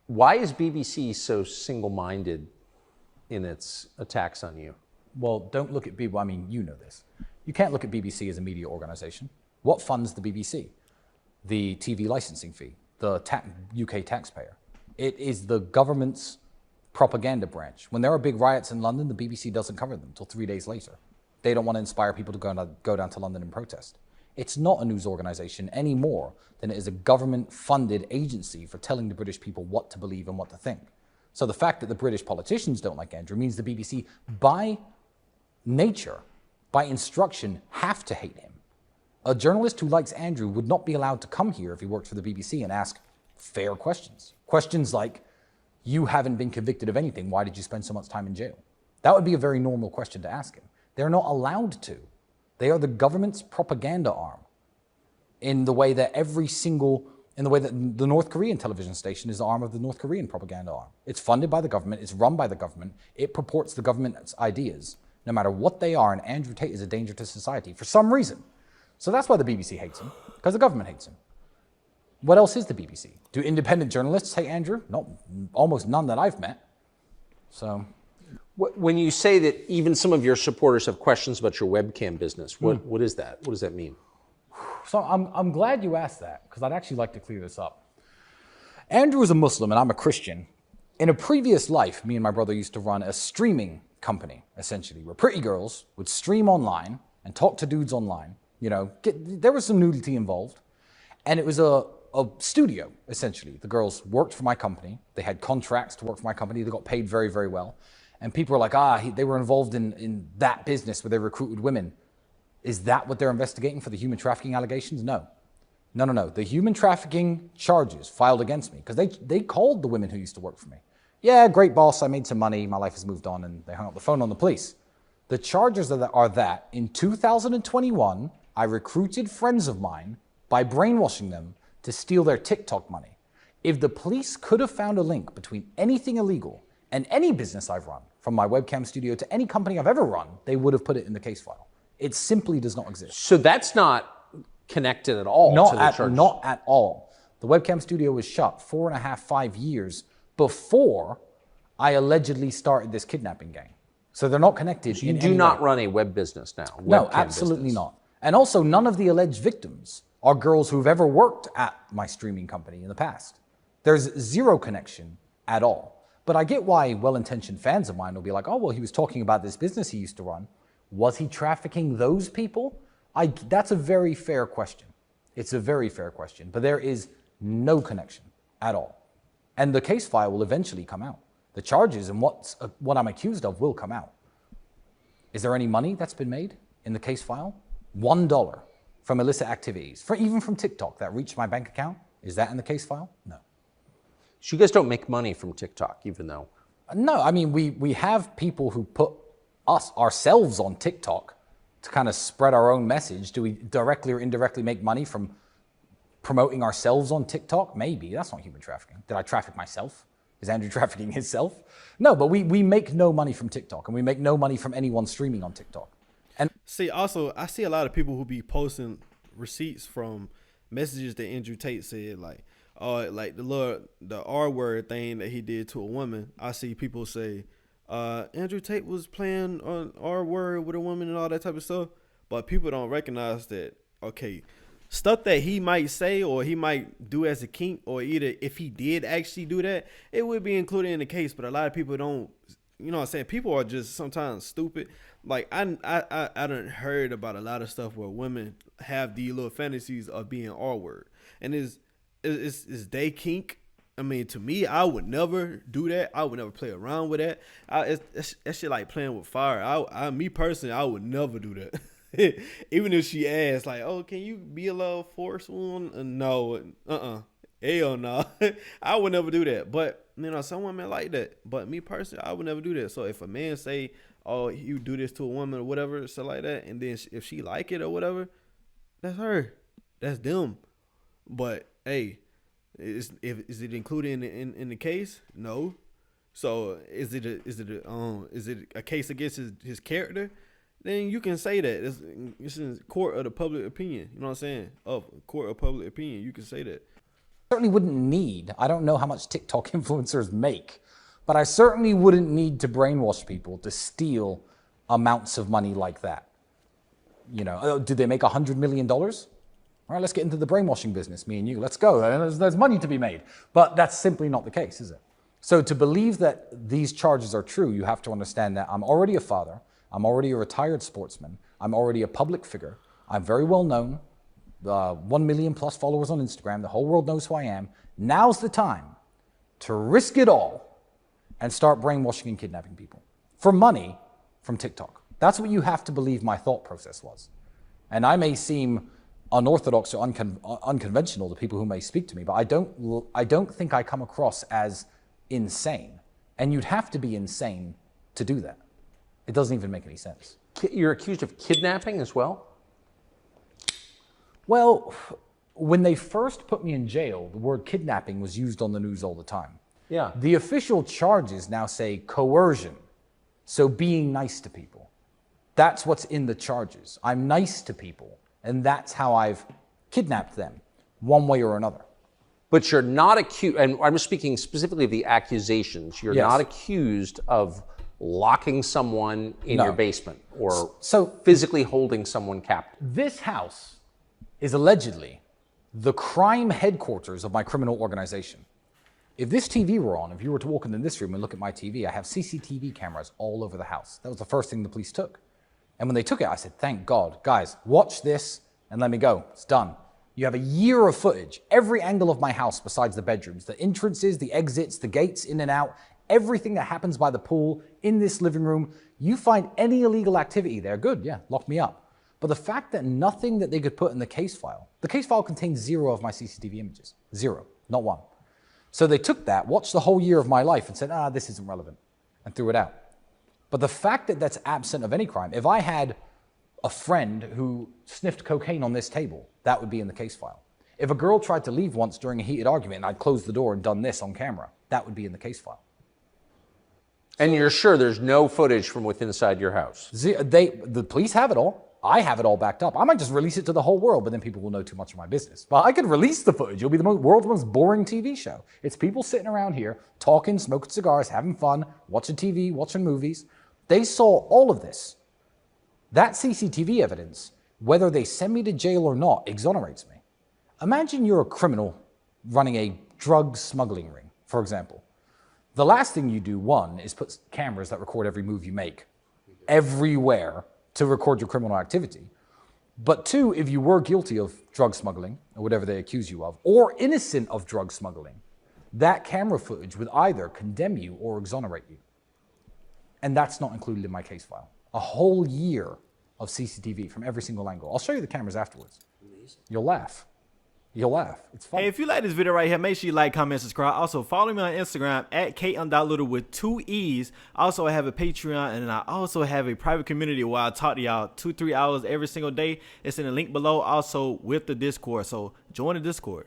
Why is BBC so single-minded in its attacks on you? Well, don't look at BBC. I mean, you know this. You can't look at BBC as a media organization. What funds the BBC? The TV licensing fee, the UK taxpayer. It is the government's propaganda branch. When there are big riots in London, the BBC doesn't cover them until 3 days later. They don't want to inspire people to go down to London and protest. It's not a news organization any more than it is a government-funded agency for telling the British people what to believe and what to think. So the fact that the British politicians don't like Andrew means the BBC, by nature, by instruction, have to hate him. A journalist who likes Andrew would not be allowed to come here if he worked for the BBC and ask fair questions. Questions like, you haven't been convicted of anything, why did you spend so much time in jail? That would be a very normal question to ask him. They're not allowed to. They are the government's propaganda arm in the way that the North Korean television station is the arm of the North Korean propaganda arm. It's funded by the government, it's run by the government, it purports the government's ideas, no matter what they are, and Andrew Tate is a danger to society for some reason. So that's why the BBC hates him, because the government hates him. What else is the BBC? Do independent journalists hate Andrew? Almost none that I've met. So... When you say that even some of your supporters have questions about your webcam business, what is that? What does that mean? So I'm glad you asked that, because I'd actually like to clear this up. Andrew is a Muslim and I'm a Christian. In a previous life, me and my brother used to run a streaming company, essentially, where pretty girls would stream online and talk to dudes online. You know, there was some nudity involved. And it was a studio, essentially. The girls worked for my company. They had contracts to work for my company. They got paid very, very well. And people were like, they were involved in that business where they recruited women. Is that what they're investigating for the human trafficking allegations? No. The human trafficking charges filed against me, because they called the women who used to work for me. Yeah, great boss, I made some money, my life has moved on, and they hung up the phone on the police. The charges are that in 2021, I recruited friends of mine by brainwashing them to steal their TikTok money. If the police could have found a link between anything illegal and any business I've run, from my webcam studio to any company I've ever run, they would have put it in the case file. It simply does not exist. So that's not connected at all to the charges? Not at all. The webcam studio was shut 4.5, 5 years before I allegedly started this kidnapping gang. So they're not connected. So you do not run a web business now? No, absolutely not. And also, none of the alleged victims are girls who've ever worked at my streaming company in the past. There's zero connection at all. But I get why well-intentioned fans of mine will be like, oh, well, he was talking about this business he used to run. Was he trafficking those people? That's a very fair question. It's a very fair question. But there is no connection at all. And the case file will eventually come out. The charges and what I'm accused of will come out. Is there any money that's been made in the case file? $1 from illicit activities, even from TikTok that reached my bank account. Is that in the case file? No. So you guys don't make money from TikTok, even though? No, I mean, we have people who put ourselves on TikTok to kind of spread our own message. Do we directly or indirectly make money from promoting ourselves on TikTok? Maybe. That's not human trafficking. Did I traffic myself? Is Andrew trafficking himself? No, but we make no money from TikTok, and we make no money from anyone streaming on TikTok. And see, also, I see a lot of people who be posting receipts from messages that Andrew Tate said, like the R word thing that he did to a woman. I see people say, Andrew Tate was playing on R word with a woman and all that type of stuff. But people don't recognize that, okay, stuff that he might say or he might do as a kink, or either if he did actually do that, it would be included in the case. But a lot of people don't, you know what I'm saying? People are just sometimes stupid. Like I done heard about a lot of stuff where women have these little fantasies of being R word. And is they kink? I mean, to me, I would never do that. I would never play around with that. That shit like playing with fire. Me personally, I would never do that. Even if she asked, like, oh, can you be a little forceful? No, hell no. I would never do that. But, you know, some women like that. But me personally, I would never do that. So if a man say, oh, you do this to a woman or whatever, stuff like that, and then if she like it or whatever, that's her. That's them. But, hey, is it included in the case? No. So is it a case against his character? Then you can say that it's in court of the public opinion. You know what I'm saying? Of court of public opinion, you can say that. certainly wouldn't need, I don't know how much TikTok influencers make, but I certainly wouldn't need to brainwash people to steal amounts of money like that. You know, do they make $100 million? All right, let's get into the brainwashing business, me and you. Let's go. There's money to be made. But that's simply not the case, is it? So to believe that these charges are true, you have to understand that I'm already a father. I'm already a retired sportsman. I'm already a public figure. I'm very well known. 1 million plus followers on Instagram. The whole world knows who I am. Now's the time to risk it all and start brainwashing and kidnapping people for money from TikTok. That's what you have to believe my thought process was. And I may seem unorthodox or unconventional to people who may speak to me, but I don't think I come across as insane. And you'd have to be insane to do that. It doesn't even make any sense. You're accused of kidnapping as well? Well, when they first put me in jail, the word kidnapping was used on the news all the time. Yeah. The official charges now say coercion, so being nice to people. That's what's in the charges. I'm nice to people, and that's how I've kidnapped them, one way or another. But you're not accused, and I'm speaking specifically of the accusations. You're Yes. not accused of locking someone in No. your basement or So physically holding someone captive. this house is allegedly the crime headquarters of my criminal organization. If this TV were on, if you were to walk into this room and look at my TV, I have CCTV cameras all over the house. That was the first thing the police took. And when they took it, I said, thank God. Guys, watch this and let me go. It's done. You have a year of footage, every angle of my house besides the bedrooms, the entrances, the exits, the gates in and out, everything that happens by the pool, in this living room. You find any illegal activity there, good, yeah, lock me up. But the fact that nothing that they could put in the case file contains 0 of my CCTV images. 0, not one. So they took that, watched the whole year of my life and said, this isn't relevant, and threw it out. But the fact that that's absent of any crime, if I had a friend who sniffed cocaine on this table, that would be in the case file. If a girl tried to leave once during a heated argument and I'd closed the door and done this on camera, that would be in the case file. And you're sure there's no footage from within inside your house? The police have it all. I have it all backed up. I might just release it to the whole world, but then people will know too much of my business. But I could release the footage. It'll be the world's most boring TV show. It's people sitting around here, talking, smoking cigars, having fun, watching TV, watching movies. They saw all of this. That CCTV evidence, whether they send me to jail or not, exonerates me. Imagine you're a criminal running a drug smuggling ring, for example. The last thing you do, one, is put cameras that record every move you make everywhere to record your criminal activity. But two, if you were guilty of drug smuggling, or whatever they accuse you of, or innocent of drug smuggling, that camera footage would either condemn you or exonerate you. And that's not included in my case file. A whole year of CCTV from every single angle. I'll show you the cameras afterwards. Amazing. You'll laugh. You'll laugh. It's fun. Hey, if you like this video right here, make sure you like, comment, subscribe. Also, follow me on Instagram at KM.Little with 2 E's. Also, I have a Patreon, and I also have a private community where I talk to y'all 2-3 hours every single day. It's in the link below, also with the Discord. So join the Discord.